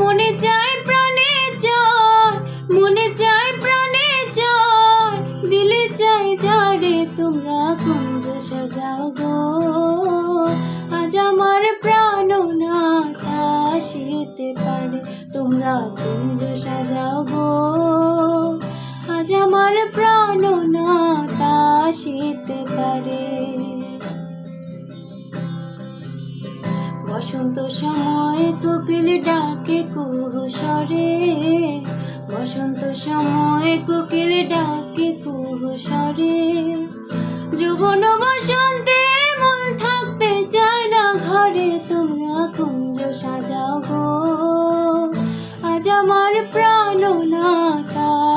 মনে চায় প্রাণে জয়, মনে চায় প্রাণে জয়, দিলে চাই যারে তোমরা কুঞ্জ সাজাও গো। আজ আমার প্রাণনাথ আসিতে পারে, তোমরা কুঞ্জ সাজাও গো। আজ আমার প্রাণনাথ আসিতে পারে। বসন্ত সময় কোকিল ডাকে কুহু স্বরে, বসন্ত সময় কোকিল ডাকে কুহু স্বরে। যৌবন বসন্তে মন থাকতে চায় না ঘরে, তোমরা কুঞ্জ সাজাও গো। আজ আমার প্রাণনাথ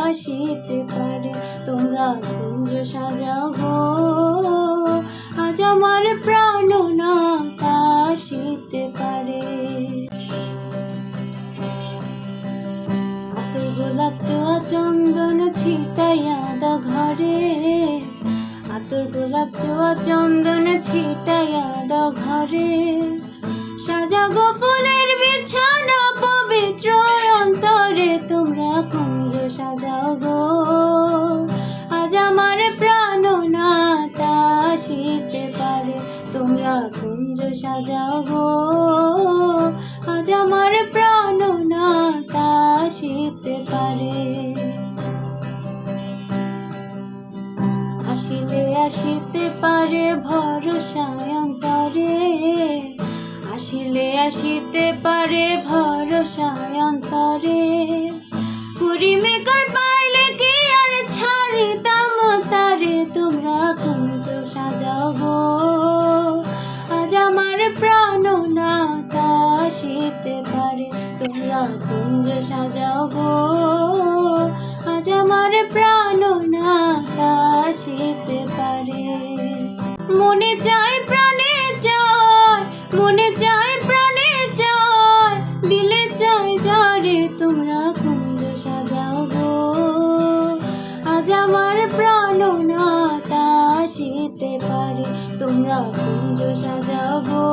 আসিতে পারে, তোমরা কুঞ্জ সাজাও গো। আজ আমার প্রাণনাথ আসিতে পারে। আতর গোলাপ জোয়া চন্দন ছিটাইয়া দাও ঘরে, আতর গোলাপ জোয়া চন্দন ছিটাইয়া দাও ঘরে। সাজা গো ফুলের বিছানা পবিত্র অন্তরে, তোমরা কুঞ্জ সাজাও গো। আজ আমার প্রাণনাথ আসিতে পারে, তোমরা কুঞ্জ সাজাও গো। আজ আমার প্রাণনাথ আসিতে পারে। আসিলে আসিতে পারে ভরসায় অন্তরে, আসিলে আসিতে পারে ভরসায় অন্তরে। কুড়িমে কই পাইলে কি আর ছাড়িতাম তারে, তোমরা কুঞ্জ সাজাও গো। আজ আমার প্রাণনাথ আসিতে পারে, তোমরা কুঞ্জ সাজাও গো। আজ আমার প্রাণনাথ আসিতে পারে। মনে চায় প্রাণে জয়, মনে চায় প্রাণে জয়, দিলে চাই যারে তোমরা কুঞ্জ সাজাও গো। আজ আমার প্রাণনাথ আসিতে পারে, তোমরা কুঞ্জ সাজাও গো।